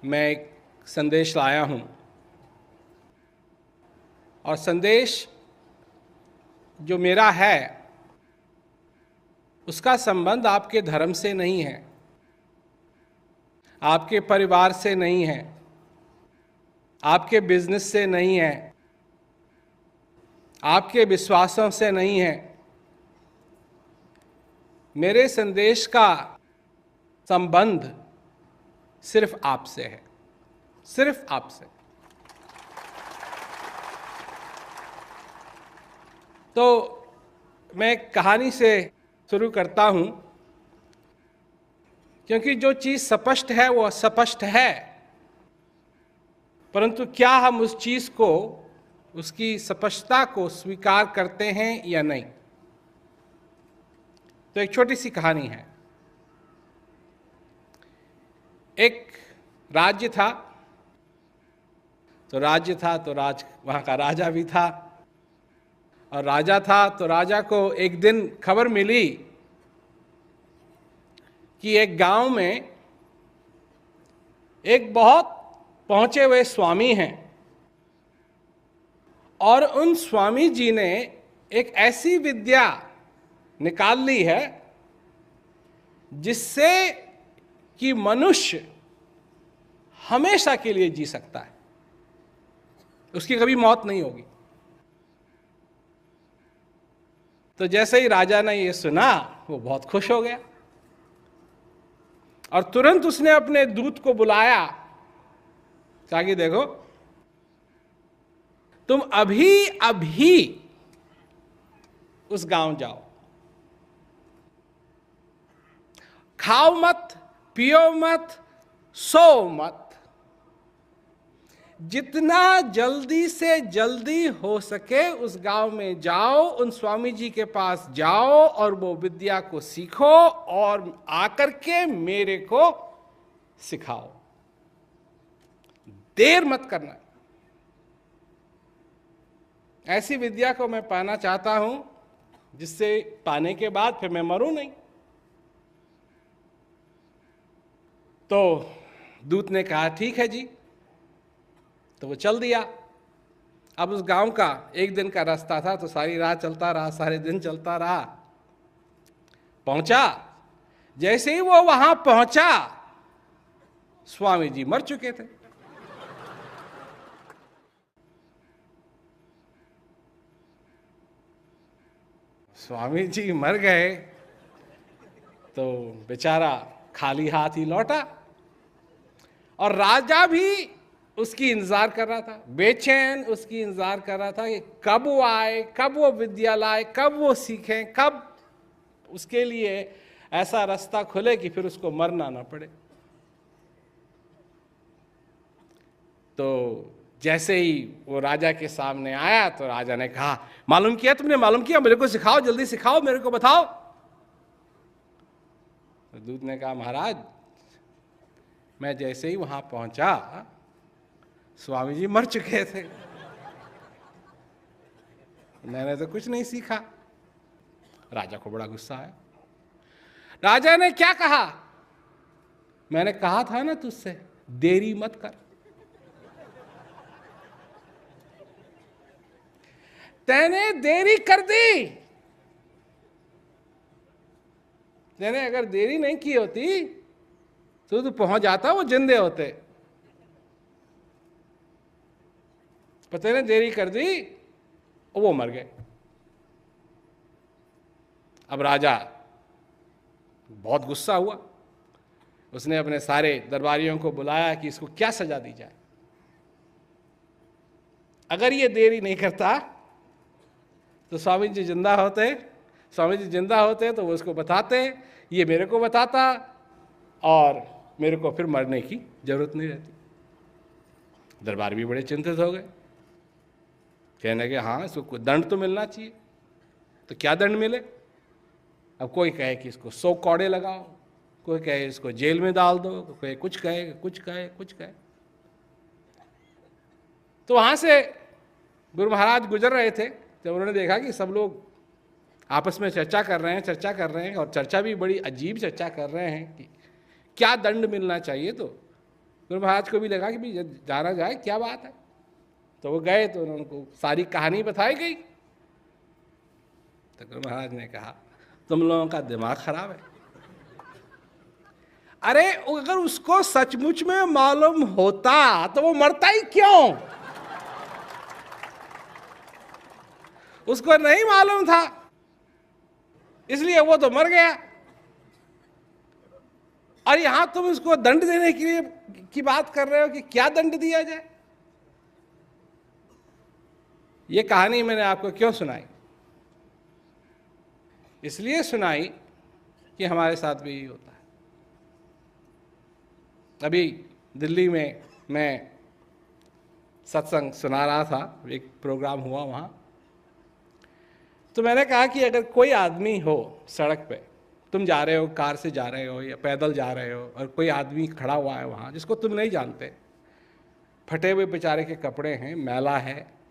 मैं एक संदेश लाया हूँ और संदेश जो मेरा है उसका संबंध आपके धर्म से नहीं है, आपके परिवार से नहीं है, आपके बिजनेस से नहीं है, आपके विश्वासों से नहीं है। मेरे संदेश का संबंध सिर्फ आपसे है, सिर्फ आपसे। तो मैं कहानी से शुरू करता हूं, क्योंकि जो चीज स्पष्ट है वो स्पष्ट है, परंतु क्या हम उस चीज को, उसकी स्पष्टता को स्वीकार करते हैं या नहीं। तो एक छोटी सी कहानी है। एक राज्य था, तो वहां का राजा भी था, और राजा था तो राजा को एक दिन खबर मिली कि एक गांव में एक बहुत पहुंचे हुए स्वामी हैं, और उन स्वामी जी ने एक ऐसी विद्या निकाल ली है जिससे कि मनुष्य हमेशा के लिए जी सकता है, उसकी कभी मौत नहीं होगी। तो जैसे ही राजा ने ये सुना वो बहुत खुश हो गया, और तुरंत उसने अपने दूत को बुलाया, कहा कि देखो तुम अभी अभी उस गांव जाओ, खाओ मत, पियो मत, सो मत, जितना जल्दी से जल्दी हो सके उस गांव में जाओ, उन स्वामी जी के पास जाओ और वो विद्या को सीखो और आकर के मेरे को सिखाओ, देर मत करना। ऐसी विद्या को मैं पाना चाहता हूं जिससे पाने के बाद फिर मैं मरूं नहीं। तो दूत ने कहा ठीक है जी, तो वो चल दिया। अब उस गांव का एक दिन का रास्ता था, तो सारी रात चलता रहा, सारे दिन चलता रहा। पहुंचा, जैसे ही वो वहां पहुंचा स्वामी जी मर चुके थे। स्वामी जी मर गए तो बेचारा खाली हाथ ही लौटा, और राजा भी उसकी इंतजार कर रहा था, बेचैन उसकी इंतजार कर रहा था कि कब वो आए, कब वो विद्या लाए, कब वो सीखें, कब उसके लिए ऐसा रास्ता खुले कि फिर उसको मरना ना पड़े। तो जैसे ही वो राजा के सामने आया तो राजा ने कहा, मालूम किया तुमने, मालूम किया, मेरे को सिखाओ, जल्दी सिखाओ, मेरे को बताओ। तो दूत ने कहा, महाराज मैं जैसे ही वहां पहुंचा स्वामी जी मर चुके थे, मैंने तो कुछ नहीं सीखा। राजा को बड़ा गुस्सा आया। राजा ने क्या कहा, मैंने कहा था ना तुझसे देरी मत कर, तैने देरी कर दी। तैने अगर देरी नहीं की होती तो तू पहुंच जाता, वो जिंदे होते। पर तैने देरी कर दी और वो मर गए। अब राजा बहुत गुस्सा हुआ, उसने अपने सारे दरबारियों को बुलाया कि इसको क्या सजा दी जाए। अगर ये देरी नहीं करता तो स्वामी जी जिंदा होते तो वो उसको बताते, ये मेरे को बताता, और मेरे को फिर मरने की जरूरत नहीं रहती। दरबार भी बड़े चिंतित हो गए, कहने के हाँ इसको दंड तो मिलना चाहिए। तो क्या दंड मिले? अब कोई कहे कि इसको 100 कौड़े लगाओ, कोई कहे इसको जेल में डाल दो, कोई कुछ कहे। तो वहां से गुरु महाराज गुजर रहे थे, जब उन्होंने देखा कि सब लोग आपस में चर्चा कर रहे हैं, और चर्चा भी बड़ी अजीब चर्चा कर रहे हैं कि क्या दंड मिलना चाहिए। तो गुरु महाराज को भी लगा कि भी जाना जाए, क्या बात है। तो वो गए तो उनको सारी कहानी बताई गई। तो गुरु महाराज ने कहा तुम लोगों का दिमाग खराब है। अरे अगर उसको सचमुच में मालूम होता तो वो मरता ही क्यों? उसको नहीं मालूम था इसलिए वो तो मर गया। और यहां तुम उसको दंड देने के लिए की बात कर रहे हो कि क्या दंड दिया जाए। ये कहानी मैंने आपको क्यों सुनाई? इसलिए सुनाई कि हमारे साथ भी यही होता है। अभी दिल्ली में मैं सत्संग सुना रहा था, एक प्रोग्राम हुआ वहाँ, तो मैंने कहा कि अगर कोई आदमी हो सड़क पे, तुम जा रहे हो, कार से जा रहे हो या पैदल जा रहे हो, और कोई आदमी खड़ा हुआ है वहाँ जिसको तुम नहीं जानते, फटे हुए बेचारे के कपड़े हैं, मैला है,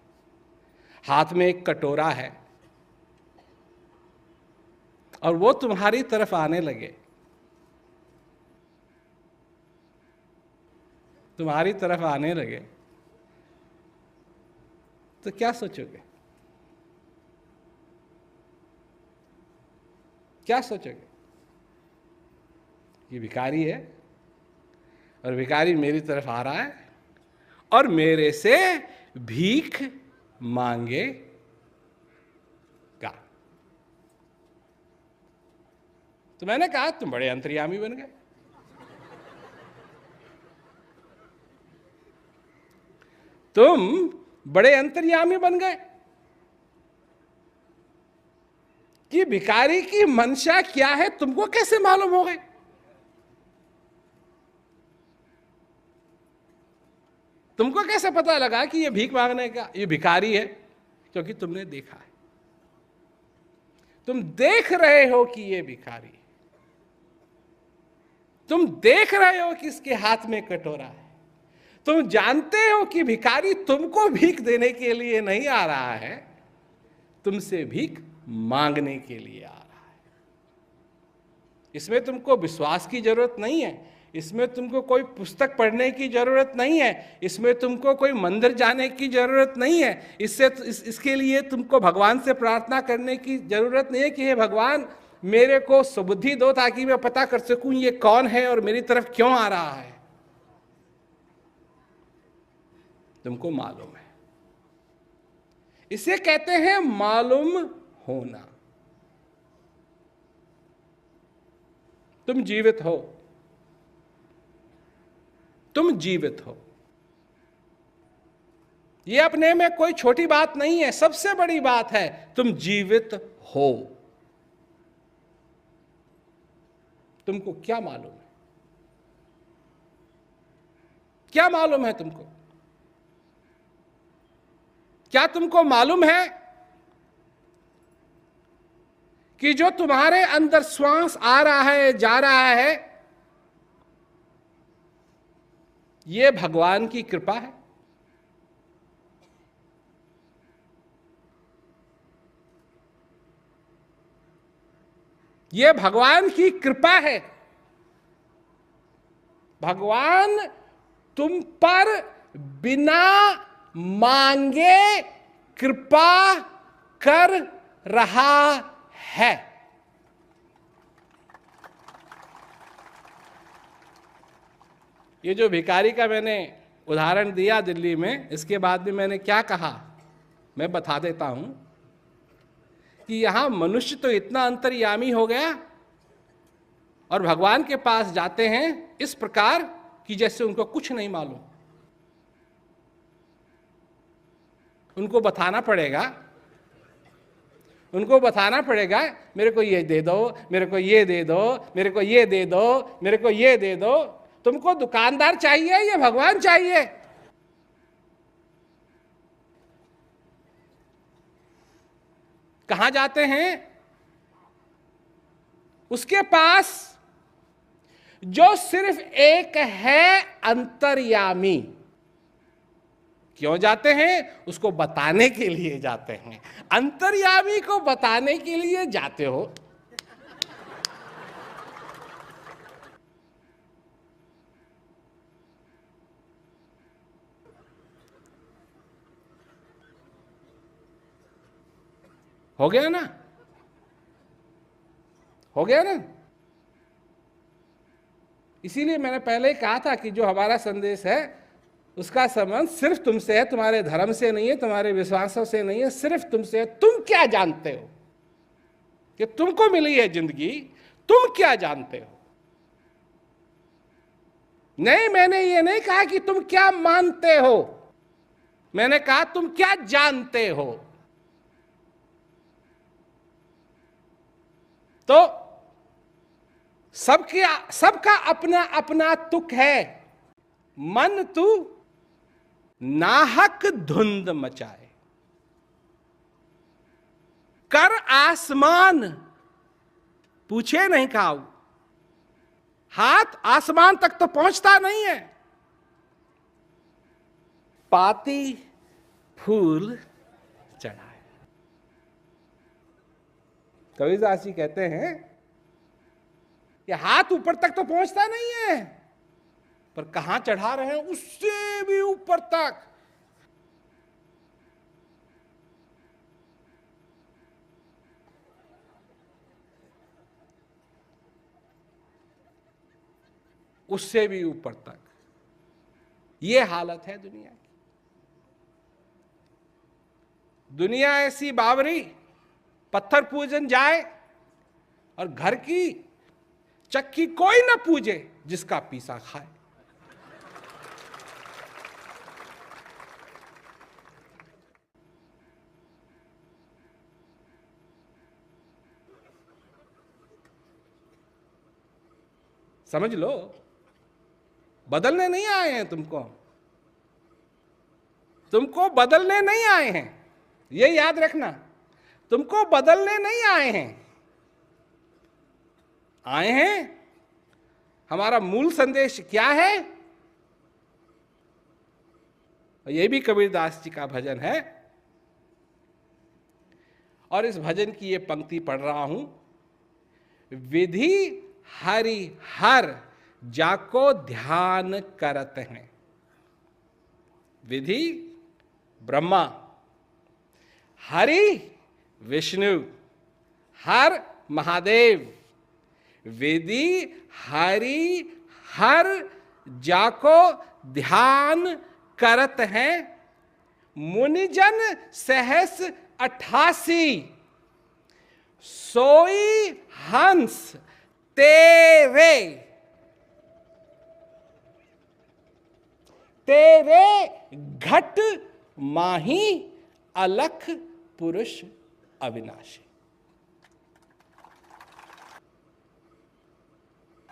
हाथ में एक कटोरा है, और वो तुम्हारी तरफ आने लगे, तुम्हारी तरफ आने लगे, तो क्या सोचोगे? क्या सोचोगे? ये भिखारी है और भिखारी मेरी तरफ आ रहा है और मेरे से भीख मांगेगा। तो मैंने कहा तुम बड़े अंतर्यामी बन गए। तुम बड़े अंतर्यामी बन गए कि भिखारी की मंशा क्या है तुमको कैसे मालूम हो गई? तुमको कैसे पता लगा कि ये भीख मांगने का, ये भिखारी है? क्योंकि तुमने देखा है, तुम देख रहे हो कि ये भिखारी है, तुम देख रहे हो कि इसके हाथ में कटोरा है, तुम जानते हो कि भिखारी तुमको भीख देने के लिए नहीं आ रहा है, तुमसे भीख मांगने के लिए आ रहा है। इसमें तुमको विश्वास की जरूरत नहीं है, इसमें तुमको कोई पुस्तक पढ़ने की जरूरत नहीं है, इसमें तुमको कोई मंदिर जाने की जरूरत नहीं है, इसके लिए तुमको भगवान से प्रार्थना करने की जरूरत नहीं है कि हे भगवान मेरे को सुबुद्धि दो ताकि मैं पता कर सकूं ये कौन है और मेरी तरफ क्यों आ रहा है। तुमको मालूम है। इसे कहते हैं मालूम होना। तुम जीवित हो, तुम जीवित हो, यह अपने में कोई छोटी बात नहीं है, सबसे बड़ी बात है तुम जीवित हो। तुमको क्या मालूम है? क्या मालूम है तुमको? क्या तुमको मालूम है कि जो तुम्हारे अंदर श्वास आ रहा है, जा रहा है, यह भगवान की कृपा है? यह भगवान की कृपा है। भगवान तुम पर बिना मांगे कृपा कर रहा है। ये जो भिखारी का मैंने उदाहरण दिया दिल्ली में, इसके बाद भी मैंने क्या कहा मैं बता देता हूं कि यहां मनुष्य तो इतना अंतर्यामी हो गया और भगवान के पास जाते हैं इस प्रकार कि जैसे उनको कुछ नहीं मालूम। उनको बताना पड़ेगा, उनको बताना पड़ेगा मेरे को ये दे दो, मेरे को ये दे दो, मेरे को ये दे दो, मेरे को ये दे दो। तुमको दुकानदार चाहिए या भगवान चाहिए? कहां जाते हैं? उसके पास जो सिर्फ एक है अंतर्यामी। क्यों जाते हैं? उसको बताने के लिए जाते हैं। अंतर्यामी को बताने के लिए जाते हो। हो गया ना, हो गया ना। इसीलिए मैंने पहले ही कहा था कि जो हमारा संदेश है उसका संबंध सिर्फ तुमसे है, तुम्हारे धर्म से नहीं है, तुम्हारे विश्वासों से नहीं है, सिर्फ तुमसे है। तुम क्या जानते हो कि तुमको मिली है जिंदगी, तुम क्या जानते हो? नहीं, मैंने ये नहीं कहा कि तुम क्या मानते हो, मैंने कहा तुम क्या जानते हो। तो सबका अपना अपना तुक है। मन तू नाहक धुंध मचाए, कर आसमान पूछे नहीं खाऊ। हाथ आसमान तक तो पहुंचता नहीं है। पाती फूल चढ़ाए। कबीरदास जी कहते हैं कि हाथ ऊपर तक तो पहुंचता नहीं है, पर कहां चढ़ा रहे हैं? उससे भी ऊपर तक। उससे भी ऊपर तक। ये हालत है दुनिया की। दुनिया ऐसी बावरी, पत्थर पूजन जाए और घर की चक्की कोई ना पूजे जिसका पीसा खाए। समझ लो, बदलने नहीं आए हैं तुमको, तुमको बदलने नहीं आए हैं, ये याद रखना। तुमको बदलने नहीं आए हैं, आए हैं। हमारा मूल संदेश क्या है? ये भी कबीरदास जी का भजन है, और इस भजन की ये पंक्ति पढ़ रहा हूं। विधि हरि हर जाको ध्यान करत हैं। विधि ब्रह्मा, हरि विष्णु, हर महादेव। विधि हरि हर जाको ध्यान करत हैं। मुनिजन सहस 88 सोई हंस तेरे। तेरे घट माही अलख पुरुष अविनाशी।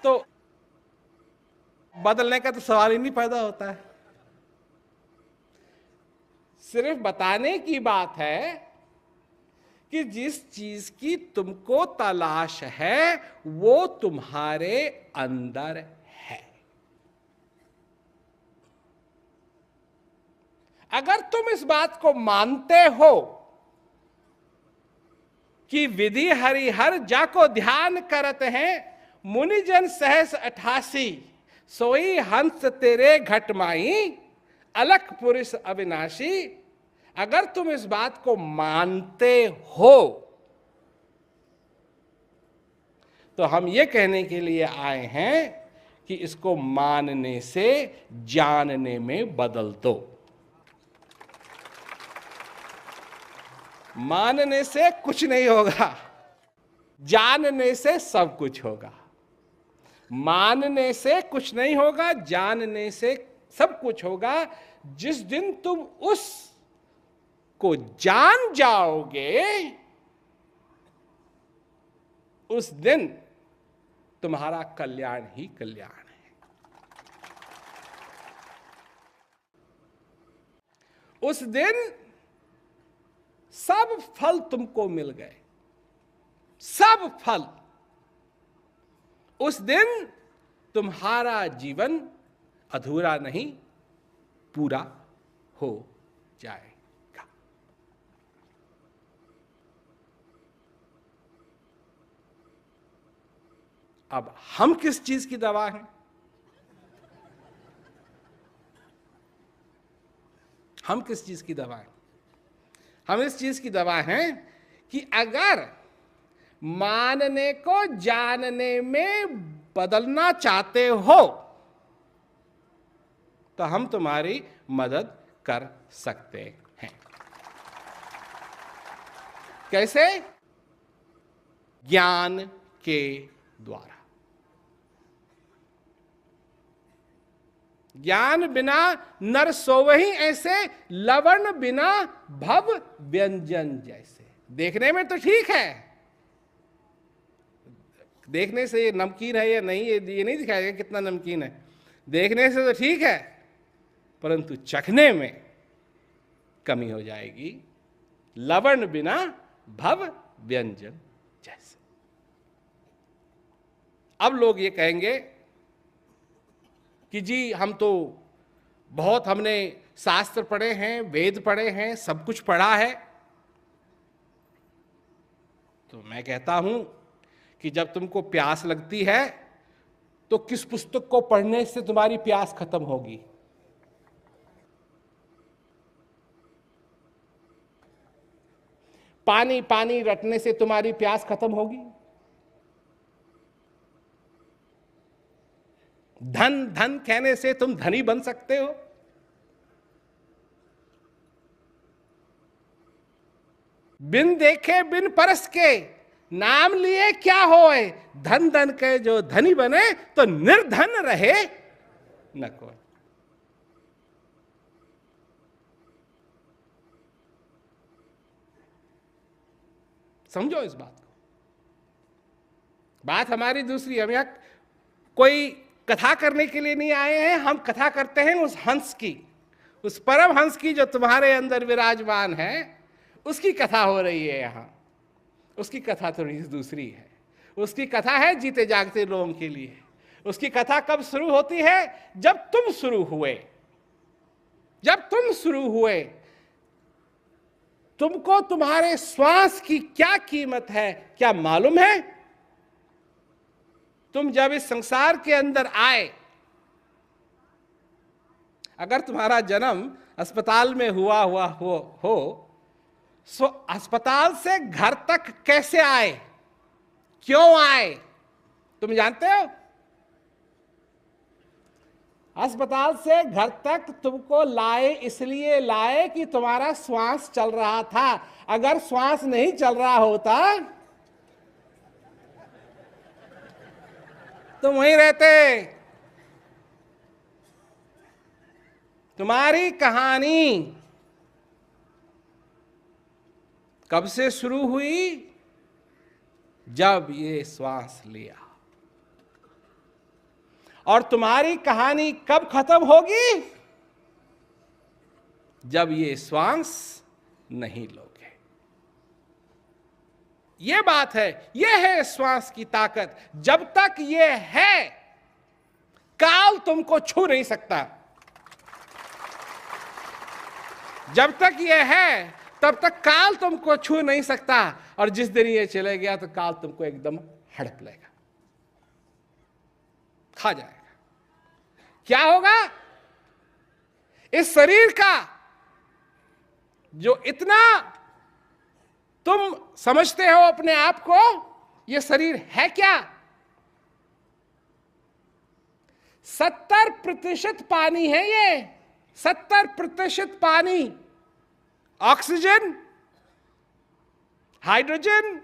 तो बदलने का तो सवाल ही नहीं पैदा होता है। सिर्फ बताने की बात है कि जिस चीज की तुमको तलाश है वो तुम्हारे अंदर है। अगर तुम इस बात को मानते हो कि विधि हरिहर जाको ध्यान करत हैं, मुनिजन सहस 88 सोई हंस तेरे घट माई अलख पुरुष अविनाशी। अगर तुम इस बात को मानते हो तो हम ये कहने के लिए आए हैं कि इसको मानने से जानने में बदल दो। मानने से कुछ नहीं होगा, जानने से सब कुछ होगा। मानने से कुछ नहीं होगा, जानने से सब कुछ होगा। जिस दिन तुम उस को जान जाओगे उस दिन तुम्हारा कल्याण ही कल्याण है। उस दिन सब फल तुमको मिल गए, सब फल। उस दिन तुम्हारा जीवन अधूरा नहीं, पूरा हो जाएगा। अब हम किस चीज की दवा हैं? हम किस चीज की दवा हैं? हम इस चीज की दवा हैं कि अगर मानने को जानने में बदलना चाहते हो तो हम तुम्हारी मदद कर सकते हैं। कैसे? ज्ञान के द्वारा। ज्ञान बिना नर सोवहि ऐसे, लवण बिना भव व्यंजन जैसे। देखने में तो ठीक है, देखने से ये नमकीन है या नहीं, ये नहीं दिखाएगा कितना नमकीन है। देखने से तो ठीक है, परंतु चखने में कमी हो जाएगी। लवण बिना भव व्यंजन जैसे। अब लोग ये कहेंगे कि जी हम तो बहुत, हमने शास्त्र पढ़े हैं, वेद पढ़े हैं, सब कुछ पढ़ा है। तो मैं कहता हूं कि जब तुमको प्यास लगती है तो किस पुस्तक को पढ़ने से तुम्हारी प्यास खत्म होगी? पानी पानी रटने से तुम्हारी प्यास खत्म होगी? धन धन कहने से तुम धनी बन सकते हो? बिन देखे बिन परस के नाम लिए क्या होए, धन धन के जो धनी बने तो निर्धन रहे न कोई। समझो इस बात को। बात हमारी दूसरी, हम यहां कोई कथा करने के लिए नहीं आए हैं, हम कथा करते हैं उस हंस की, उस परम हंस की जो तुम्हारे अंदर विराजमान है, उसकी कथा हो रही है यहां। उसकी कथा थोड़ी दूसरी है। उसकी कथा है जीते जागते लोगों के लिए। उसकी कथा कब शुरू होती है? जब तुम शुरू हुए। जब तुम शुरू हुए, तुमको तुम्हारे श्वास की क्या कीमत है क्या मालूम है? तुम जब इस संसार के अंदर आए, अगर तुम्हारा जन्म अस्पताल में हुआ हो सो अस्पताल से घर तक कैसे आए, क्यों आए, तुम जानते हो? अस्पताल से घर तक तुमको लाए इसलिए लाए कि तुम्हारा श्वास चल रहा था। अगर श्वास नहीं चल रहा होता तुम वहीं रहते। तुम्हारी कहानी कब से शुरू हुई? जब ये श्वास लिया। और तुम्हारी कहानी कब खत्म होगी? जब ये श्वास नहीं लोगे। ये बात है, ये है श्वास की ताकत। जब तक ये है, काल तुमको छू नहीं सकता। जब तक ये है तब तक काल तुमको छू नहीं सकता। और जिस दिन ये चले गया तो काल तुमको एकदम हड़प लेगा, खा जाएगा। क्या होगा? इस शरीर का जो इतना तुम समझते हो अपने आप को, ये शरीर है क्या? 70% पानी है ये। 70% पानी, ऑक्सीजन, हाइड्रोजन,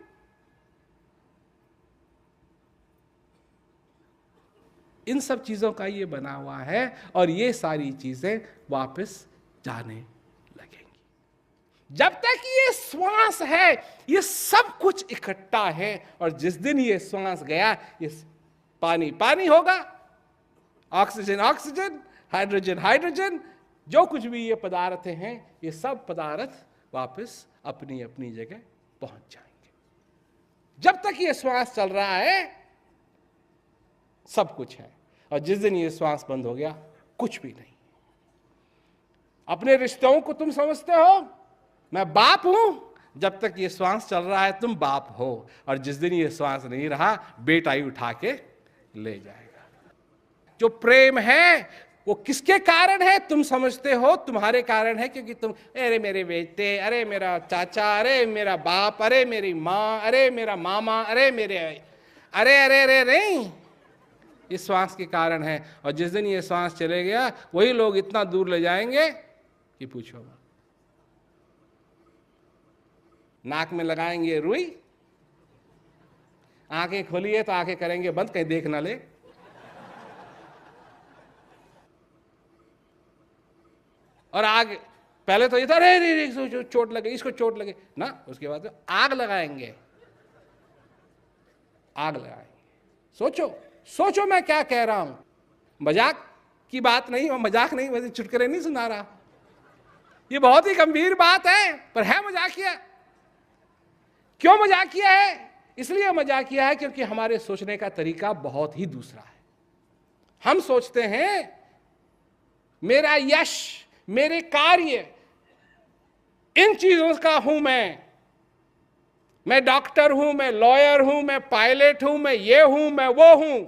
इन सब चीजों का ये बना हुआ है। और ये सारी चीजें वापस जाने लगेंगी। जब तक ये श्वास है, ये सब कुछ इकट्ठा है। और जिस दिन ये श्वास गया, ये पानी पानी होगा, ऑक्सीजन ऑक्सीजन, हाइड्रोजन हाइड्रोजन, जो कुछ भी ये पदार्थ हैं, ये सब पदार्थ वापस अपनी अपनी जगह पहुंच जाएंगे। जब तक ये श्वास चल रहा है सब कुछ है। और जिस दिन ये श्वास बंद हो गया, कुछ भी नहीं। अपने रिश्तों को तुम समझते हो, मैं बाप हूं। जब तक ये श्वास चल रहा है तुम बाप हो। और जिस दिन ये श्वास नहीं रहा, बेटा ही उठा के ले जाएगा। जो प्रेम है, वो किसके कारण है तुम समझते हो तुम्हारे कारण है, क्योंकि तुम अरे मेरे बेटे, अरे मेरा चाचा, अरे मेरा बाप, अरे मेरी माँ, अरे मेरा मामा, अरे मेरे अरे अरे अरे नहीं, इस श्वास के कारण है। और जिस दिन ये श्वास चले गया वही लोग इतना दूर ले जाएंगे कि पूछो मत। नाक में लगाएंगे रुई, आंखें खोलिए तो आंखें करेंगे बंद, कहीं देख ना ले। और आग पहले तो ये था अरे रे चोट लगे, इसको चोट लगे ना, उसके बाद तो आग लगाएंगे, आग लगाएंगे। सोचो सोचो मैं क्या कह रहा हूं, मजाक की बात नहीं, और मजाक नहीं, वैसे चुटकुले नहीं सुना रहा, ये बहुत ही गंभीर बात है, पर है मजाकिया। क्यों मजाकिया है? इसलिए मजाकिया है क्योंकि हमारे सोचने का तरीका बहुत ही दूसरा है। हम सोचते हैं मेरा यश, मेरे कार्य, इन चीजों का हूं मैं डॉक्टर हूं, मैं लॉयर हूं, मैं पायलट हूं, मैं ये हूं, मैं वो हूं,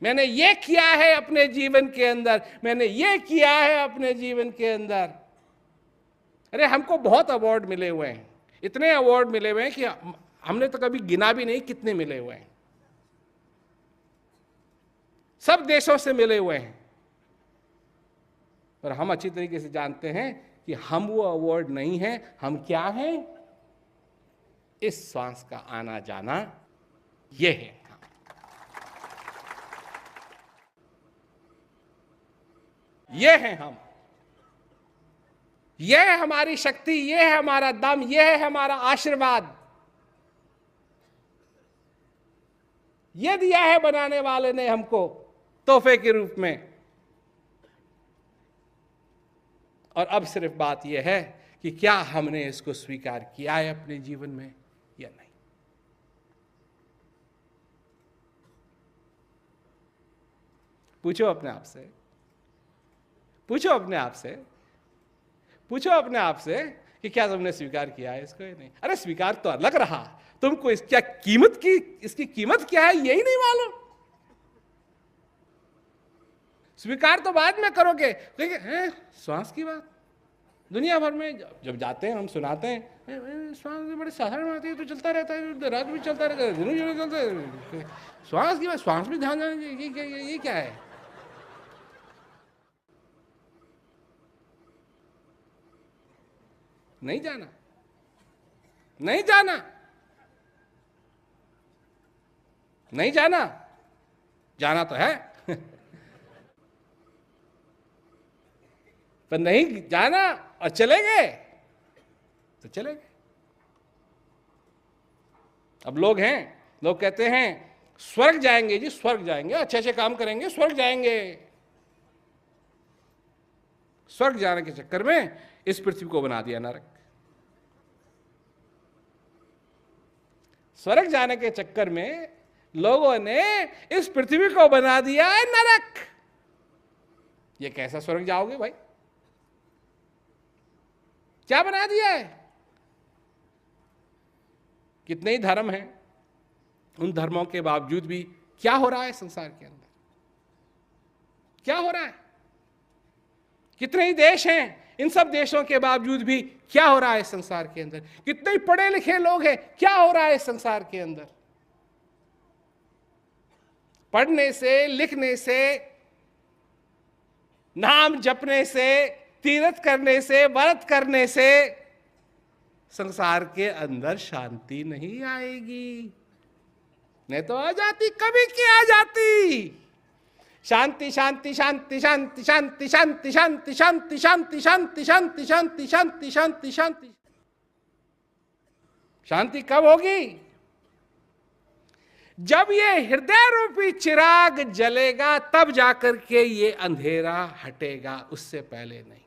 मैंने ये किया है अपने जीवन के अंदर, मैंने ये किया है अपने जीवन के अंदर। अरे हमको बहुत अवार्ड मिले हुए हैं, इतने अवार्ड मिले हुए हैं कि हमने तो कभी गिना भी नहीं कितने मिले हुए हैं, सब देशों से मिले हुए हैं। पर हम अच्छी तरीके से जानते हैं कि हम वो अवार्ड नहीं हैं, हम क्या हैं? इस श्वास का आना जाना, ये है। ये है हम, ये है हमारी शक्ति, ये है हमारा दम, ये है हमारा आशीर्वाद। ये दिया है बनाने वाले ने हमको तोहफे के रूप में। और अब सिर्फ बात यह है कि क्या हमने इसको स्वीकार किया है अपने जीवन में या नहीं। पूछो अपने आप से, पूछो अपने आप से, पूछो अपने आप से कि क्या तुमने स्वीकार किया है इसको या नहीं। अरे स्वीकार तो अलग रहा, तुमको इसकी कीमत की, इसकी कीमत क्या है यही नहीं मालूम। स्वीकार तो बाद में करोगे, हैं श्वास की बात दुनिया भर में जब जाते हैं हम सुनाते हैं, श्वास बड़े साधारण बात है, तो चलता रहता है, रात भी चलता रहता है, दिन भी चलता है, श्वास की बात, श्वास भी ध्यान जाना चाहिए, ये क्या है? नहीं जाना, नहीं जाना, नहीं जाना, जाना तो है पर नहीं जाना और चले गए तो चले गए। अब लोग हैं, लोग कहते हैं स्वर्ग जाएंगे जी, स्वर्ग जाएंगे, अच्छे अच्छे काम करेंगे, स्वर्ग जाएंगे। स्वर्ग जाने के चक्कर में इस पृथ्वी को बना दिया नरक। स्वर्ग जाने के चक्कर में लोगों ने इस पृथ्वी को बना दिया है नरक। ये कैसा स्वर्ग जाओगे भाई? क्या बना दिया है? कितने ही धर्म हैं, उन धर्मों के बावजूद भी क्या हो रहा है संसार के अंदर? क्या हो रहा है? कितने ही देश हैं, इन सब देशों के बावजूद भी क्या हो रहा है संसार के अंदर? कितने ही पढ़े लिखे लोग हैं, क्या हो रहा है संसार के अंदर? पढ़ने से, लिखने से, नाम जपने से, तीर्थ करने से, व्रत करने से संसार के अंदर शांति नहीं आएगी। नहीं तो आ जाती, कभी की आ जाती। शांति शांति शांति शांति शांति शांति शांति शांति शांति शांति शांति शांति शांति शांति शांति। शांति कब होगी? जब ये हृदय रूपी चिराग जलेगा तब जाकर के ये अंधेरा हटेगा, उससे पहले नहीं।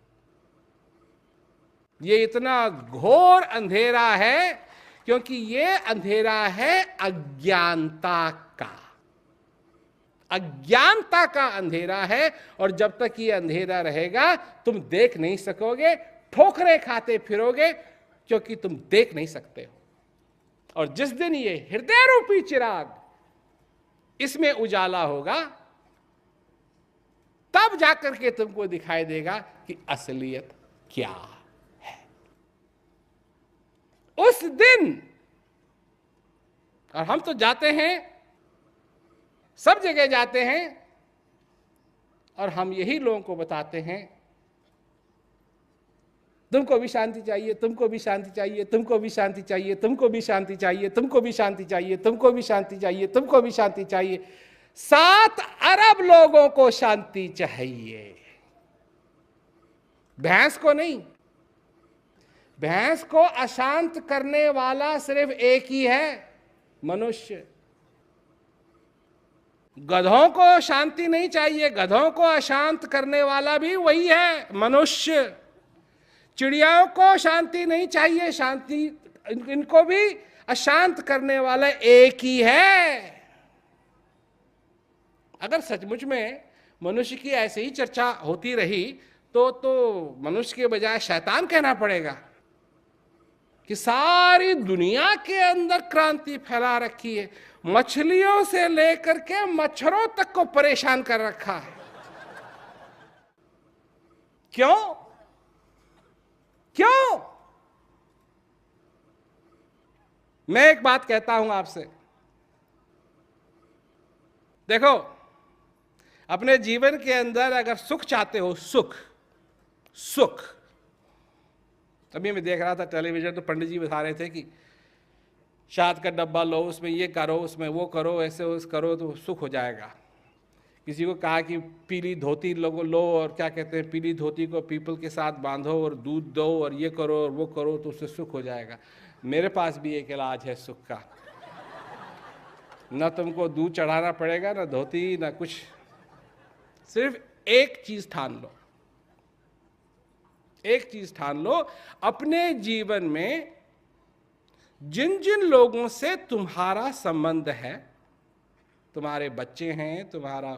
ये इतना घोर अंधेरा है क्योंकि ये अंधेरा है अज्ञानता का, अज्ञानता का अंधेरा है। और जब तक ये अंधेरा रहेगा तुम देख नहीं सकोगे, ठोकरें खाते फिरोगे क्योंकि तुम देख नहीं सकते हो। और जिस दिन ये हृदय रूपी चिराग इसमें उजाला होगा तब जाकर के तुमको दिखाई देगा कि असलियत क्या है। उस दिन, और हम तो जाते हैं, सब जगह जाते हैं, और हम यही लोगों को बताते हैं तुमको भी शांति चाहिए, तुमको भी शांति चाहिए, तुमको भी शांति चाहिए, तुमको भी शांति चाहिए, तुमको भी शांति चाहिए, तुमको भी शांति चाहिए, तुमको भी शांति चाहिए। 7 अरब लोगों को शांति चाहिए, भैंस को नहीं। भैंस को अशांत करने वाला सिर्फ एक ही है, मनुष्य। गधों को शांति नहीं चाहिए, गधों को अशांत करने वाला भी वही है, मनुष्य। चिड़ियाओं को शांति नहीं चाहिए, शांति इनको भी अशांत करने वाला एक ही है। अगर सचमुच में मनुष्य की ऐसे ही चर्चा होती रही तो मनुष्य के बजाय शैतान कहना पड़ेगा कि सारी दुनिया के अंदर क्रांति फैला रखी है, मछलियों से लेकर के मच्छरों तक को परेशान कर रखा है। क्यों? क्यों? मैं एक बात कहता हूं आपसे, देखो, अपने जीवन के अंदर अगर सुख चाहते हो, सुख सुख, अभी मैं देख रहा था टेलीविजन, तो पंडित जी बता रहे थे कि शहद का डब्बा लो, उसमें ये करो, उसमें वो करो, ऐसे उस करो तो सुख हो जाएगा। किसी को कहा कि पीली धोती लोगों लो, और क्या कहते हैं, पीली धोती को पीपल के साथ बांधो और दूध दो और ये करो और वो करो तो उससे सुख हो जाएगा। मेरे पास भी एक इलाज है सुख का, न तुमको दूध चढ़ाना पड़ेगा, न धोती, न कुछ। सिर्फ एक चीज ठान लो, एक चीज ठान लो, अपने जीवन में जिन जिन लोगों से तुम्हारा संबंध है, तुम्हारे बच्चे हैं, तुम्हारा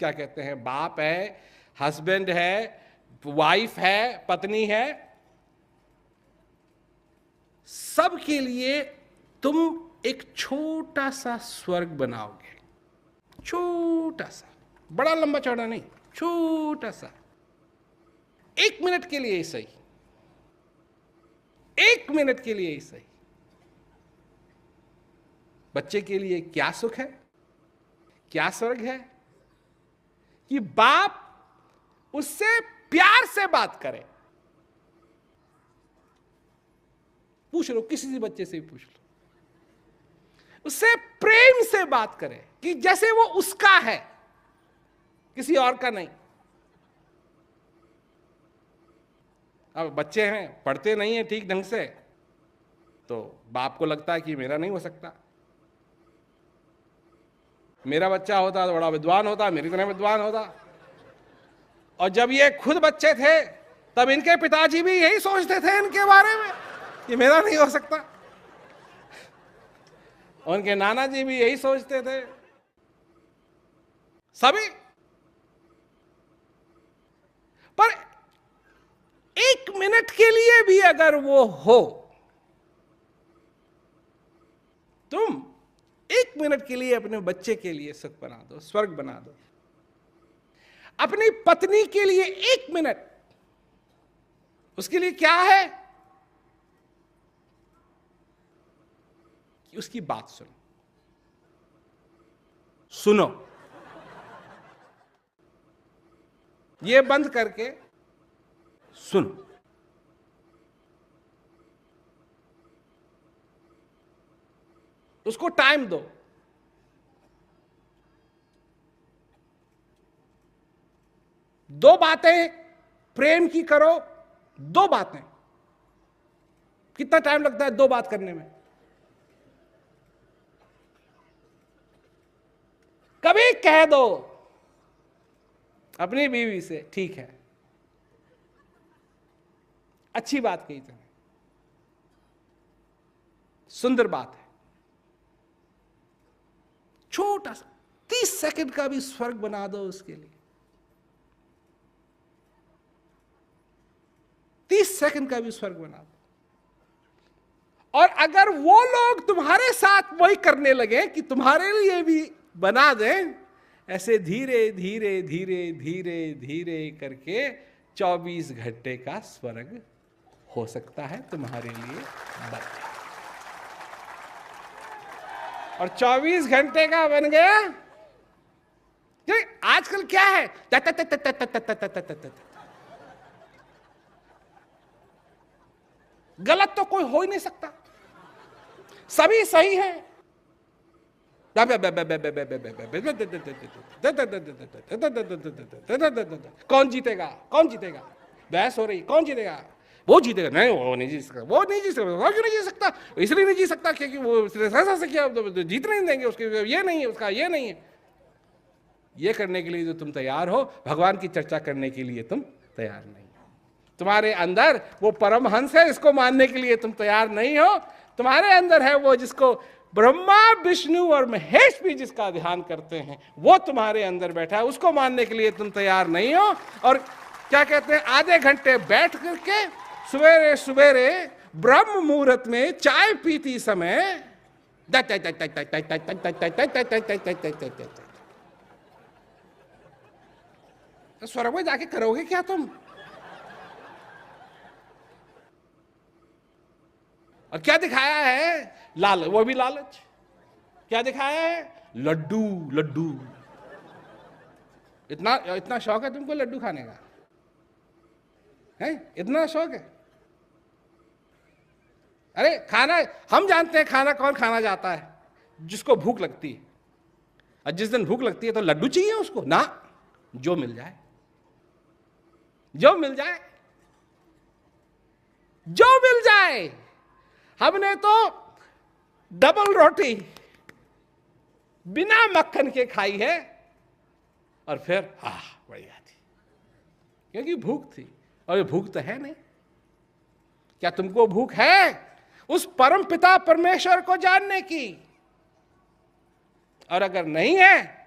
क्या कहते हैं, बाप है, हस्बैंड है, वाइफ है, पत्नी है, सब के लिए तुम एक छोटा सा स्वर्ग बनाओगे। छोटा सा, बड़ा लंबा चौड़ा नहीं, छोटा सा, 1 मिनट के लिए ही सही, 1 मिनट के लिए ही सही। बच्चे के लिए क्या सुख है, क्या स्वर्ग है कि बाप उससे प्यार से बात करे। पूछ लो, किसी भी बच्चे से भी पूछ लो, उससे प्रेम से बात करे कि जैसे वो उसका है, किसी और का नहीं। अब बच्चे हैं, पढ़ते नहीं है ठीक ढंग से, तो बाप को लगता है कि मेरा नहीं हो सकता, मेरा बच्चा होता तो बड़ा विद्वान होता, मेरी तरह विद्वान होता। और जब ये खुद बच्चे थे तब इनके पिताजी भी यही सोचते थे इनके बारे में कि मेरा नहीं हो सकता, उनके नाना जी भी यही सोचते थे, सभी। पर 1 मिनट के लिए भी अगर वो हो, तुम 1 मिनट के लिए अपने बच्चे के लिए सुख बना दो, स्वर्ग बना दो। अपनी पत्नी के लिए 1 मिनट, उसके लिए क्या है कि उसकी बात सुनो, सुनो, ये बंद करके सुनो। उसको टाइम दो, दो बातें प्रेम की करो, 2 बातें। कितना टाइम लगता है 2 बात करने में? कभी कह दो अपनी बीवी से, ठीक है, अच्छी बात कही तुमने, सुंदर बात है। छोटा सा 30 सेकंड का भी स्वर्ग बना दो उसके लिए, 30 सेकंड का भी स्वर्ग बना दो। और अगर वो लोग तुम्हारे साथ वही करने लगे कि तुम्हारे लिए भी बना दें, ऐसे धीरे धीरे धीरे धीरे धीरे करके 24 घंटे का स्वर्ग हो सकता है तुम्हारे लिए बन गया। और 24 घंटे का बन गया। आजकल क्या है, गलत तो कोई हो ही नहीं सकता, सभी सही है। कौन जीतेगा, कौन जीतेगा, बहस हो रही, कौन जीतेगा, वो जीतेगा, नहीं वो नहीं जीत सकता, वो नहीं जीत सकता, वो क्यों नहीं जीत सकता, इसलिए नहीं जीत सकता क्योंकि वो से क्या जीत नहीं देंगे, उसके ये नहीं है, उसका ये नहीं है। ये करने के लिए जो तुम तैयार हो, भगवान की चर्चा करने के लिए तुम तैयार नहीं हो। तुम्हारे अंदर वो परमहंस है, इसको मानने के लिए तुम तैयार नहीं हो। तुम्हारे अंदर है वो जिसको ब्रह्मा विष्णु और महेश भी जिसका ध्यान करते हैं, वो तुम्हारे अंदर बैठा है, उसको मानने के लिए तुम तैयार नहीं हो। और क्या कहते हैं, आधे घंटे बैठ करके सवेरे सवेरे ब्रह्म मुहूर्त में चाय पीती समय स्वर्ग में जाके करोगे क्या तुम? और क्या दिखाया है, लाल, वो भी लालच। क्या दिखाया है, लड्डू लड्डू। इतना इतना शौक है तुमको लड्डू खाने का, है इतना शौक है? अरे खाना, हम जानते हैं खाना कौन खाना जाता है, जिसको भूख लगती है। और जिस दिन भूख लगती है तो लड्डू चाहिए उसको ना, जो मिल जाए, जो मिल जाए, जो मिल जाए। हमने तो डबल रोटी बिना मक्खन के खाई है, और फिर बढ़िया थी, क्योंकि भूख थी। और ये भूख तो है नहीं। क्या तुमको भूख है उस परम पिता परमेश्वर को जानने की? और अगर नहीं है,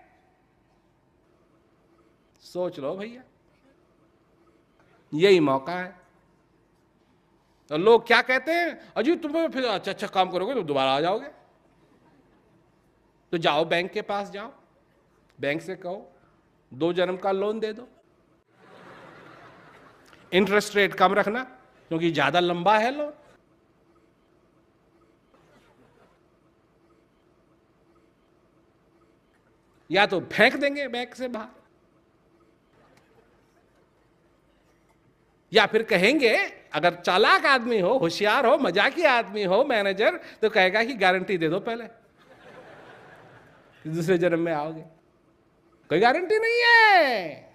सोच लो भैया, यही मौका है। तो लोग क्या कहते हैं, अजी तुम फिर अच्छा अच्छा काम करोगे तो दोबारा आ जाओगे। तो जाओ बैंक के पास जाओ, बैंक से कहो 2 जन्म का लोन दे दो, इंटरेस्ट रेट कम रखना क्योंकि ज्यादा लंबा है लोन। या तो फेंक देंगे बैंक से बाहर, या फिर कहेंगे, अगर चालाक आदमी हो, होशियार हो, मजाकी आदमी हो मैनेजर, तो कहेगा कि गारंटी दे दो पहले, दूसरे जन्म में आओगे। कोई गारंटी नहीं है,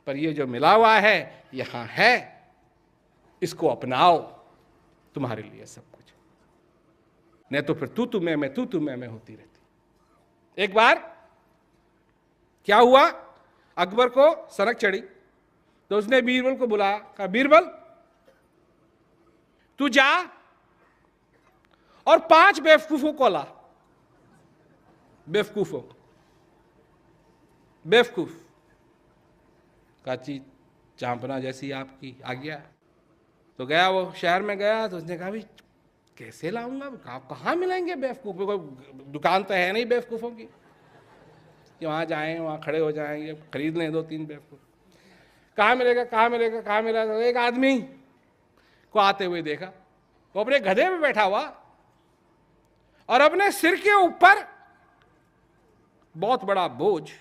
पर ये जो मिला हुआ है यहां है, इसको अपनाओ, तुम्हारे लिए सब कुछ। नहीं तो फिर तू मैं होती रहती। एक बार क्या हुआ, अकबर को सनक चढ़ी, तो उसने बीरबल को बुलाया, कहा बीरबल तू जा और 5 बेवकूफों को ला। बेवकूफों, बेवकूफ, काची चांपना जैसी आपकी आ गया। तो गया, वो शहर में गया, तो उसने कहा भाई कैसे लाऊंगा, कहाँ मिलेंगे बेवकूफ, कोई दुकान तो है नहीं बेवकूफों की कि वहां जाएं, वहां खड़े हो जाएंगे, खरीद लें 2-3 बेवकूफ। कहाँ मिलेगा, कहाँ मिलेगा, कहाँ मिला? तो एक आदमी को आते हुए देखा, वो अपने गधे पे बैठा हुआ और अपने सिर के ऊपर बहुत बड़ा बोझ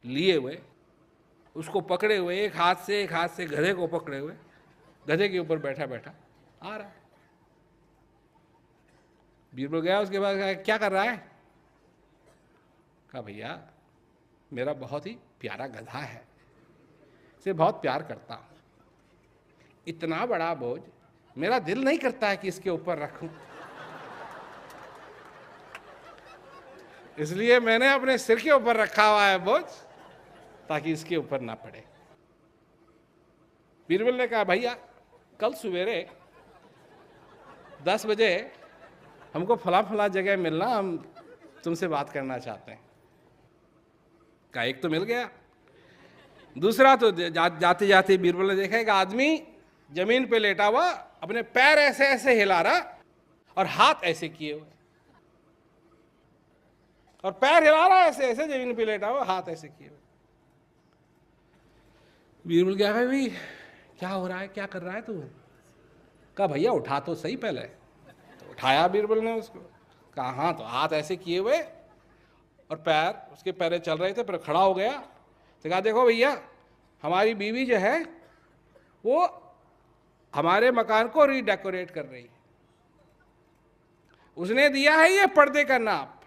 लिए हुए, उसको पकड़े हुए, एक हाथ से गधे को पकड़े हुए, गधे के ऊपर बैठा बैठा आ रहा। बीरबल गया, उसके बाद कहा क्या कर रहा है? कहा भैया मेरा बहुत ही प्यारा गधा है, से बहुत प्यार करता हूं, इतना बड़ा बोझ मेरा दिल नहीं करता है कि इसके ऊपर रखूं, इसलिए मैंने अपने सिर के ऊपर रखा हुआ है बोझ, ताकि इसके ऊपर ना पड़े। बीरबल ने कहा भैया कल सवेरे 10 बजे हमको फला जगह मिलना, हम तुमसे बात करना चाहते हैं। कहा एक तो मिल गया, दूसरा तो जाते जाते बीरबल ने देखा एक आदमी जमीन पे लेटा हुआ, अपने पैर ऐसे ऐसे हिला रहा और हाथ ऐसे किए हुए, और पैर हिला रहा है ऐसे ऐसे, जमीन पे लेटा हुआ, हाथ ऐसे किए। बीरबल क्या है भाई, क्या हो रहा है, क्या कर रहा है तू? कहा भैया उठा तो सही पहले। तो उठाया बीरबल ने उसको, कहा हाँ, तो हाथ ऐसे किए हुए और पैर, उसके पैरे चल रहे थे, फिर खड़ा हो गया। तो कहा देखो भैया, हमारी बीवी जो है वो हमारे मकान को रीडेकोरेट कर रही है, उसने दिया है ये पर्दे का नाप।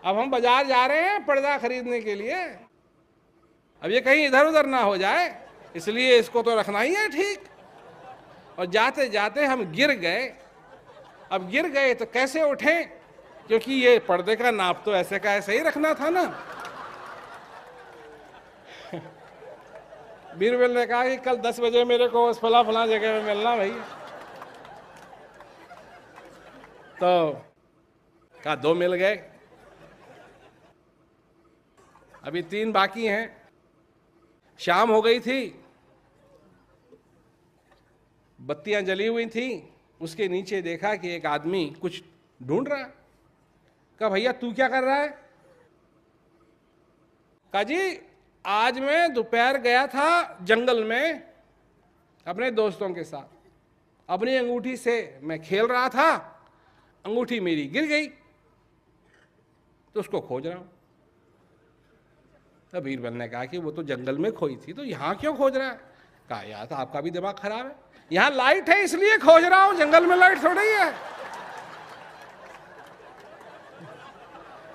अब हम बाजार जा रहे हैं पर्दा खरीदने के लिए, अब ये कहीं इधर उधर ना हो जाए, इसलिए इसको तो रखना ही है ठीक। और जाते जाते हम गिर गए। अब गिर गए तो कैसे उठें, क्योंकि ये पर्दे का नाप तो ऐसे का ऐसे ही रखना था ना। बीरबल ने कहा कि कल 10 बजे मेरे को उस फला फला जगह में मिलना भाई। तो कहा 2 मिल गए, अभी 3 बाकी हैं। शाम हो गई थी, बत्तियां जली हुई थी। उसके नीचे देखा कि एक आदमी कुछ ढूंढ रहा है। कहा भैया तू क्या कर रहा है? कहा जी आज मैं दोपहर गया था जंगल में अपने दोस्तों के साथ, अपनी अंगूठी से मैं खेल रहा था, अंगूठी मेरी गिर गई, तो उसको खोज रहा हूं। तो बीरबल ने कहा कि वो तो जंगल में खोई थी, तो यहां क्यों खोज रहा है? कहा यार तो आपका भी दिमाग खराब है, यहां लाइट है इसलिए खोज रहा हूं, जंगल में लाइट थोड़ी है।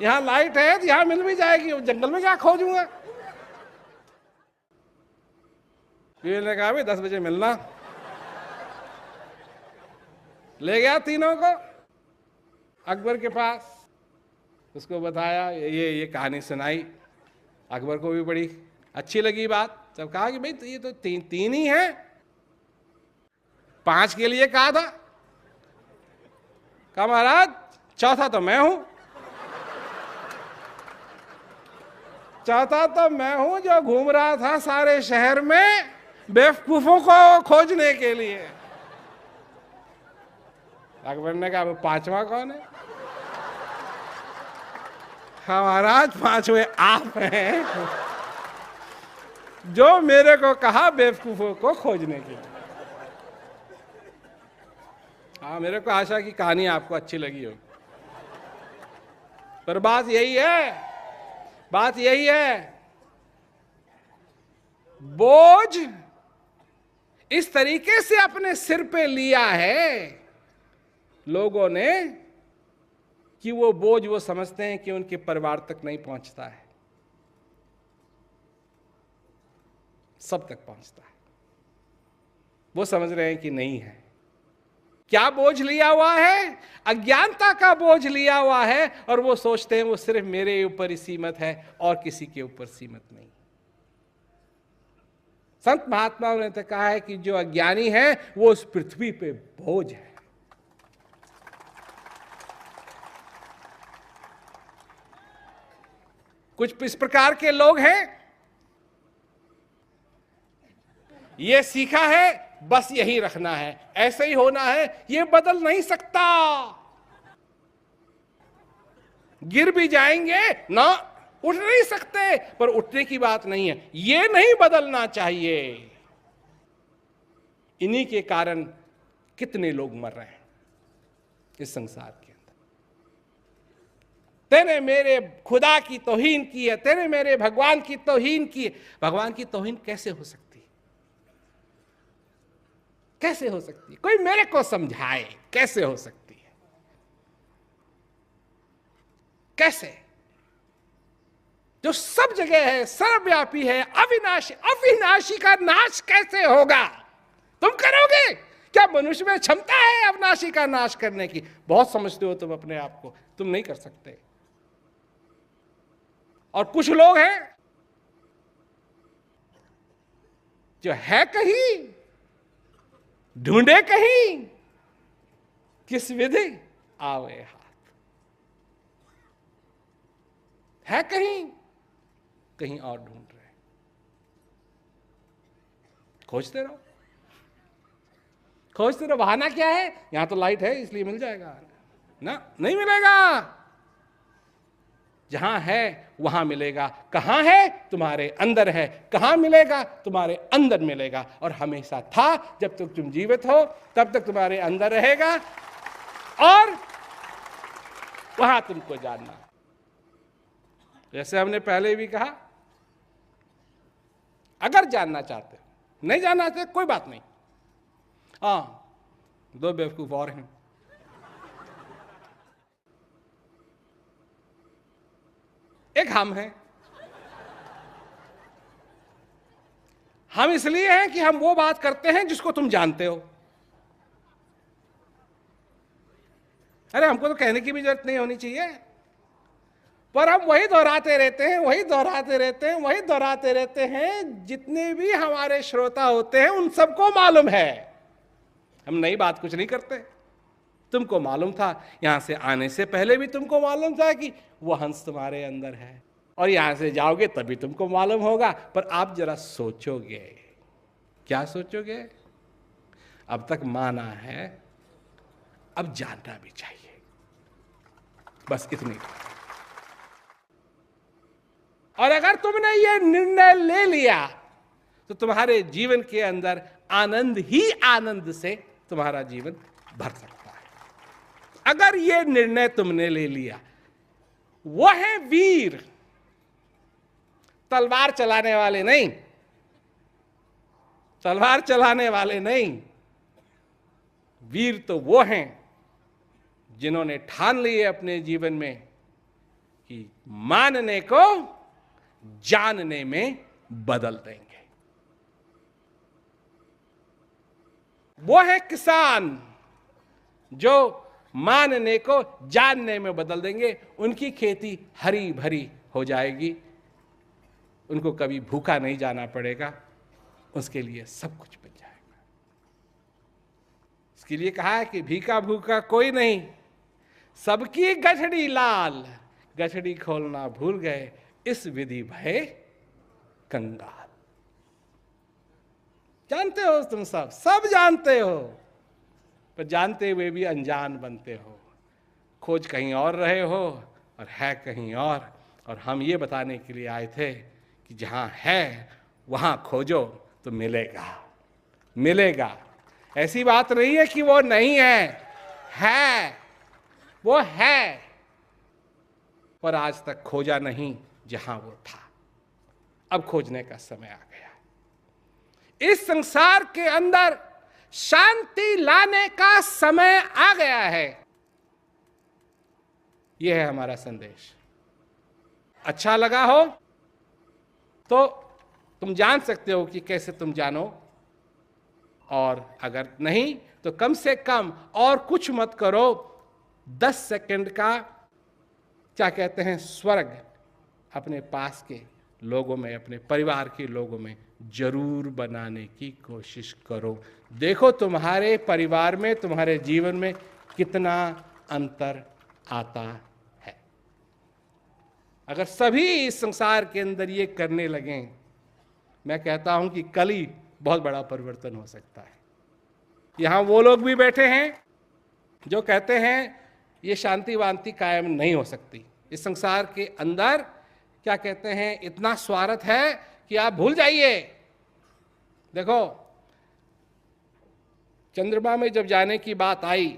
यहां लाइट है तो यहां मिल भी जाएगी, जंगल में क्या खोजूंगा? बीरबल ने कहा भाई 10 बजे मिलना। ले गया तीनों को अकबर के पास, उसको बताया, ये कहानी सुनाई। अकबर को भी बड़ी अच्छी लगी बात। तब कहा कि भाई तो ये तो तीन ही है, 5 के लिए कहा था। कहा महाराज चौथा तो मैं हूं, चौथा तो मैं हूं जो घूम रहा था सारे शहर में बेवकूफों को खोजने के लिए। अकबर ने कहा 5वां कौन है? हाँ महाराज 5वें आप हैं जो मेरे को कहा बेवकूफों को खोजने के लिए। हाँ मेरे को आशा की कहानी आपको अच्छी लगी होगी, पर बात यही है, बोझ इस तरीके से अपने सिर पे लिया है लोगों ने कि वो बोझ वो समझते हैं कि उनके परिवार तक नहीं पहुंचता है, सब तक पहुंचता है। वो समझ रहे हैं कि नहीं है। क्या बोझ लिया हुआ है? अज्ञानता का बोझ लिया हुआ है, और वो सोचते हैं वो सिर्फ मेरे ऊपर ही सीमित है और किसी के ऊपर सीमित नहीं। संत महात्माओं ने तो कहा है कि जो अज्ञानी है वो उस पृथ्वी पे बोझ है। कुछ इस प्रकार के लोग हैं, ये सीखा है बस यही रखना है, ऐसे ही होना है, ये बदल नहीं सकता। गिर भी जाएंगे ना, उठ नहीं सकते, पर उठने की बात नहीं है, ये नहीं बदलना चाहिए। इन्हीं के कारण कितने लोग मर रहे हैं इस संसार के अंदर। तेरे मेरे खुदा की तौहीन की है, तेरे मेरे भगवान की तौहीन की है। भगवान की तौहीन कैसे हो सकती है? कैसे हो सकती है? कोई मेरे को समझाए कैसे हो सकती है? कैसे? जो सब जगह है, सर्वव्यापी है, अविनाशी, अविनाशी का नाश कैसे होगा? तुम करोगे क्या? मनुष्य में क्षमता है अविनाशी का नाश करने की। बहुत समझते हो तुम अपने आप को, तुम नहीं कर सकते। और कुछ लोग हैं जो है कहीं, ढूंढे कहीं, किस विधि आवे हाथ। है कहीं, कहीं और ढूंढ रहे। खोजते रहो, खोजते रहो, बहाना क्या है, यहां तो लाइट है इसलिए मिल जाएगा ना, नहीं मिलेगा। जहां है वहां मिलेगा। कहां है? तुम्हारे अंदर है। कहां मिलेगा? तुम्हारे अंदर मिलेगा। और हमेशा था, जब तक तुम जीवित हो तब तक तुम्हारे अंदर रहेगा, और वहां तुमको जानना। जैसे हमने पहले भी कहा, अगर जानना चाहते हो, नहीं जानना चाहते कोई बात नहीं। हाँ, दो बेवकूफ और हैं। एक हम हैं। हम इसलिए हैं कि हम वो बात करते हैं जिसको तुम जानते हो। अरे हमको तो कहने की भी जरूरत नहीं होनी चाहिए, पर हम वही दोहराते रहते हैं, वही दोहराते रहते हैं, वही दोहराते रहते हैं। जितने भी हमारे श्रोता होते हैं उन सबको मालूम है। हम नई बात कुछ नहीं करते। तुमको मालूम था, यहां से आने से पहले भी तुमको मालूम था कि वो हंस तुम्हारे अंदर है, और यहां से जाओगे तभी तुमको मालूम होगा। पर आप जरा सोचोगे, क्या सोचोगे? अब तक माना है, अब जानना भी चाहिए। बस इतनी बात। और अगर तुमने ये निर्णय ले लिया तो तुम्हारे जीवन के अंदर आनंद ही आनंद से तुम्हारा जीवन भर सकता है। अगर ये निर्णय तुमने ले लिया। वो है वीर, तलवार चलाने वाले नहीं, तलवार चलाने वाले नहीं। वीर तो वो हैं जिन्होंने ठान लिए अपने जीवन में कि मानने को जानने में बदल देंगे। वो है किसान जो मानने को जानने में बदल देंगे। उनकी खेती हरी भरी हो जाएगी, उनको कभी भूखा नहीं जाना पड़ेगा, उसके लिए सब कुछ बच जाएगा। इसके लिए कहा है कि भीखा भूखा कोई नहीं, सबकी गठड़ी लाल, गठड़ी खोलना भूल गए, इस विधि भय कंगाल। जानते हो तुम सब जानते हो, पर जानते हुए भी अनजान बनते हो। खोज कहीं और रहे हो और है कहीं और हम ये बताने के लिए आए थे कि जहां है वहां खोजो तो मिलेगा, मिलेगा। ऐसी बात नहीं है कि वो नहीं है, वो है, पर आज तक खोजा नहीं जहां वो था। अब खोजने का समय आ गया। इस संसार के अंदर शांति लाने का समय आ गया है। यह है हमारा संदेश। अच्छा लगा हो तो तुम जान सकते हो कि कैसे तुम जानो, और अगर नहीं तो कम से कम और कुछ मत करो, 10 सेकंड का क्या कहते हैं स्वर्ग अपने पास के लोगों में, अपने परिवार के लोगों में जरूर बनाने की कोशिश करो। देखो तुम्हारे परिवार में, तुम्हारे जीवन में कितना अंतर आता है। अगर सभी इस संसार के अंदर ये करने लगें, मैं कहता हूं कि कल ही बहुत बड़ा परिवर्तन हो सकता है। यहां वो लोग भी बैठे हैं जो कहते हैं ये शांति वांति कायम नहीं हो सकती। इस संसार के अंदर क्या कहते हैं इतना स्वार्थ है कि आप भूल जाइए। देखो, चंद्रमा में जब जाने की बात आई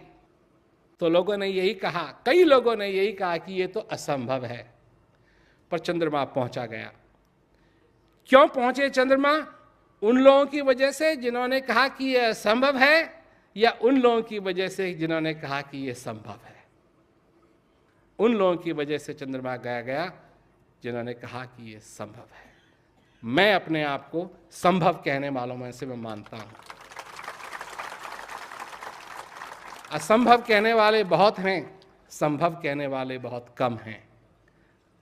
तो लोगों ने यही कहा, कई लोगों ने यही कहा कि ये तो असंभव है, पर चंद्रमा पहुंचा गया। क्यों पहुंचे चंद्रमा? उन लोगों की वजह से जिन्होंने कहा कि यह असंभव है, या उन लोगों की वजह से जिन्होंने कहा कि यह संभव है? उन लोगों की वजह से चंद्रमा गया जिन्होंने कहा कि यह संभव है। मैं अपने आप को संभव कहने वालों में से मैं मानता हूं। असंभव कहने वाले बहुत हैं, संभव कहने वाले बहुत कम हैं,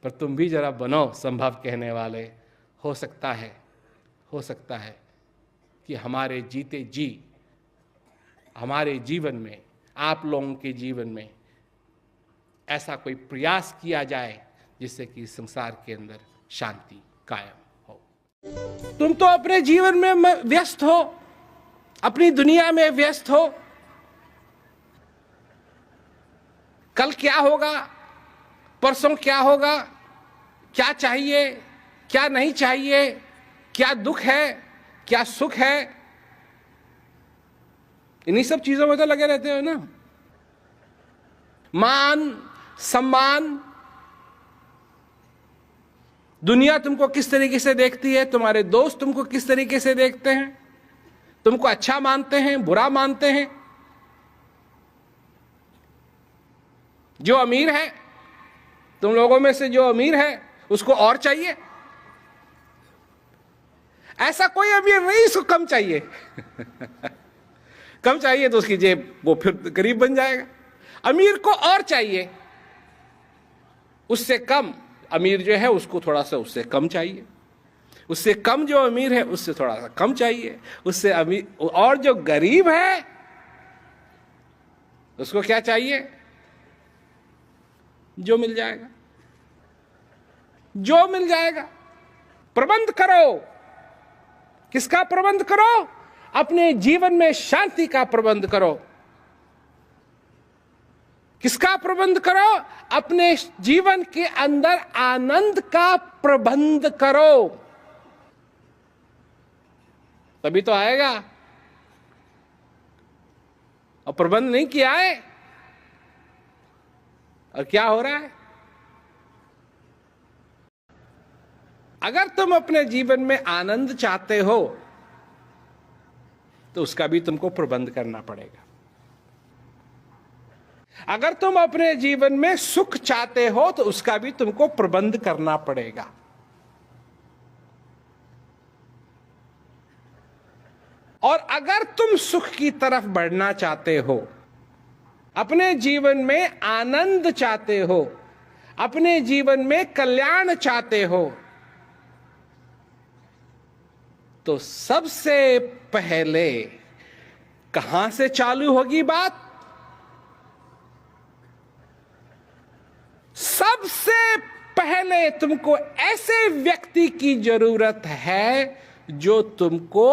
पर तुम भी जरा बनो संभव कहने वाले। हो सकता है कि हमारे जीते जी हमारे जीवन में, आप लोगों के जीवन में ऐसा कोई प्रयास किया जाए जिससे कि संसार के अंदर शांति कायम हो। तुम तो अपने जीवन में व्यस्त हो, अपनी दुनिया में व्यस्त हो। कल क्या होगा, परसों क्या होगा, क्या चाहिए, क्या नहीं चाहिए, क्या दुख है, क्या सुख है, इन्हीं सब चीजों में तो लगे रहते हो ना। मान सम्मान, दुनिया तुमको किस तरीके से देखती है, तुम्हारे दोस्त तुमको किस तरीके से देखते हैं, तुमको अच्छा मानते हैं, बुरा मानते हैं। जो अमीर है, तुम लोगों में से जो अमीर है उसको और चाहिए। ऐसा कोई अमीर नहीं इसको कम चाहिए कम चाहिए तो उसकी जेब वो फिर गरीब बन जाएगा। अमीर को और चाहिए, उससे कम अमीर जो है उसको थोड़ा सा उससे कम चाहिए, उससे कम जो अमीर है उससे थोड़ा सा कम चाहिए, उससे अमीर, और जो गरीब है उसको क्या चाहिए? जो मिल जाएगा, जो मिल जाएगा। प्रबंध करो। किसका प्रबंध करो? अपने जीवन में शांति का प्रबंध करो। किसका प्रबंध करो? अपने जीवन के अंदर आनंद का प्रबंध करो, तभी तो आएगा। और प्रबंध नहीं किया है और क्या हो रहा है? अगर तुम अपने जीवन में आनंद चाहते हो तो उसका भी तुमको प्रबंध करना पड़ेगा। अगर तुम अपने जीवन में सुख चाहते हो तो उसका भी तुमको प्रबंध करना पड़ेगा। और अगर तुम सुख की तरफ बढ़ना चाहते हो, अपने जीवन में आनंद चाहते हो, अपने जीवन में कल्याण चाहते हो, तो सबसे पहले कहां से चालू होगी बात? सबसे पहले तुमको ऐसे व्यक्ति की जरूरत है जो तुमको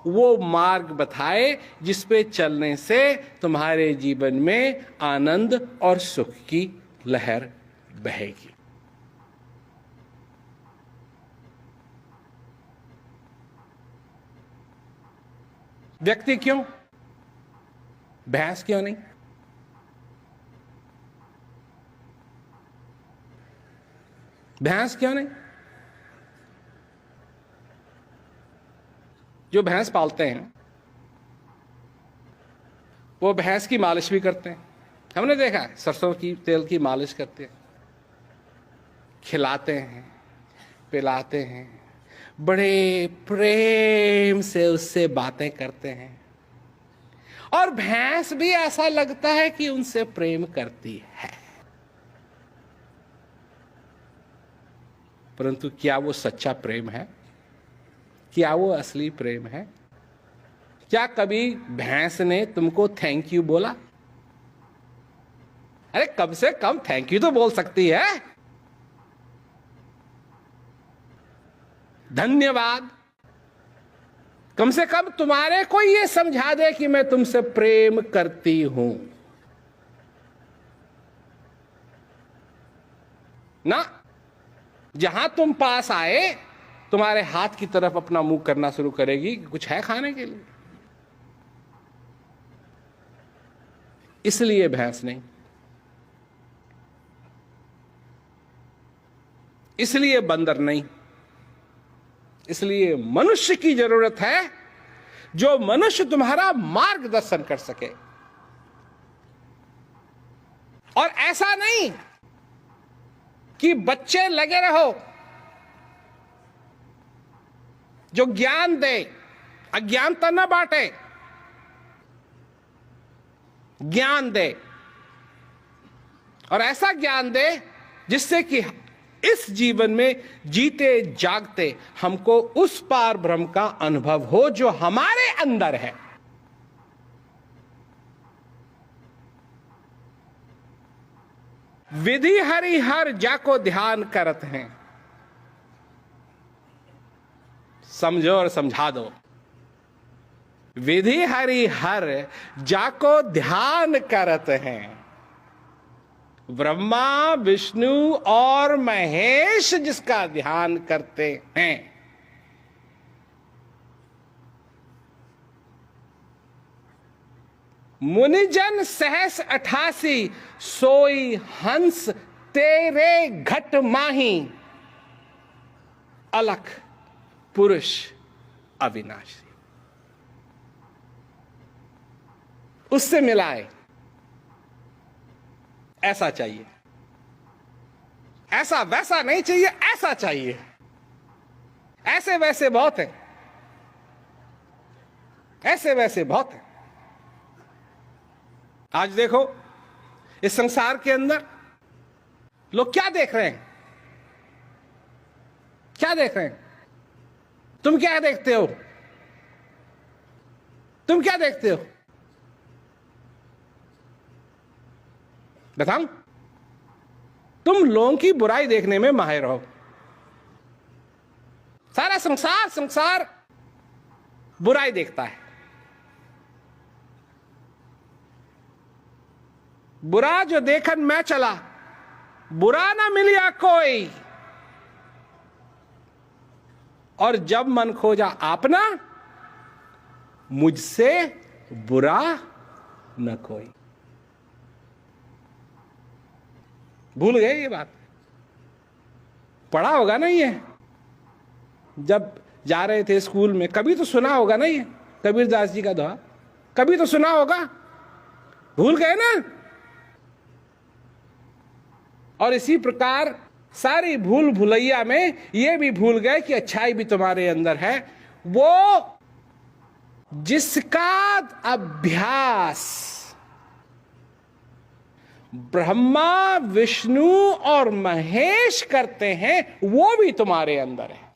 वो मार्ग बताए जिस पे चलने से तुम्हारे जीवन में आनंद और सुख की लहर बहेगी। व्यक्ति क्यों? भैंस क्यों नहीं? भैंस क्यों नहीं? जो भैंस पालते हैं वो भैंस की मालिश भी करते हैं। हमने देखा है, सरसों की तेल की मालिश करते हैं, खिलाते हैं, पिलाते हैं, बड़े प्रेम से उससे बातें करते हैं। और भैंस भी ऐसा लगता है कि उनसे प्रेम करती है, परंतु क्या वो सच्चा प्रेम है? क्या वो असली प्रेम है? क्या कभी भैंस ने तुमको थैंक यू बोला? अरे कम से कम थैंक यू तो बोल सकती है, धन्यवाद। कम से कम तुम्हारे को ये समझा दे कि मैं तुमसे प्रेम करती हूं ना। जहां तुम पास आए तुम्हारे हाथ की तरफ अपना मुंह करना शुरू करेगी, कुछ है खाने के लिए। इसलिए भैंस नहीं, इसलिए बंदर नहीं, इसलिए मनुष्य की जरूरत है, जो मनुष्य तुम्हारा मार्गदर्शन कर सके। और ऐसा नहीं कि बच्चे लगे रहो, जो ज्ञान दे, अज्ञानता न बांटे, ज्ञान दे। और ऐसा ज्ञान दे जिससे कि इस जीवन में जीते जागते हमको उस पार ब्रह्म का अनुभव हो जो हमारे अंदर है। विधि हरि हर जाको ध्यान करत हैं, समझो और समझा दो। विधि हरि हर जाको ध्यान करत हैं। ब्रह्मा विष्णु और महेश जिसका ध्यान करते हैं। मुनिजन सहस 88 सोई हंस तेरे घट माही। अलख पुरुष अविनाशी। उससे मिलाए। ऐसा चाहिए, ऐसा वैसा नहीं चाहिए, ऐसा चाहिए। ऐसे वैसे बहुत है, ऐसे वैसे बहुत है। आज देखो इस संसार के अंदर लोग क्या देख रहे हैं, क्या देख रहे हैं? तुम क्या देखते हो? तुम क्या देखते हो? बताऊं? तुम लोगों की बुराई देखने में माहिर हो। सारा संसार बुराई देखता है। बुरा जो देखन मैं चला, बुरा ना मिलिया कोई। और जब मन खोजा आपना, मुझसे बुरा न कोई। भूल गए ये बात? पढ़ा होगा ना ये, जब जा रहे थे स्कूल में, कभी तो सुना होगा ना ये कबीरदास जी का दोहा, कभी तो सुना होगा। भूल गए ना? और इसी प्रकार सारी भूल भुलैया में ये भी भूल गए कि अच्छाई भी तुम्हारे अंदर है। वो जिसका अभ्यास ब्रह्मा विष्णु और महेश करते हैं, वो भी तुम्हारे अंदर है।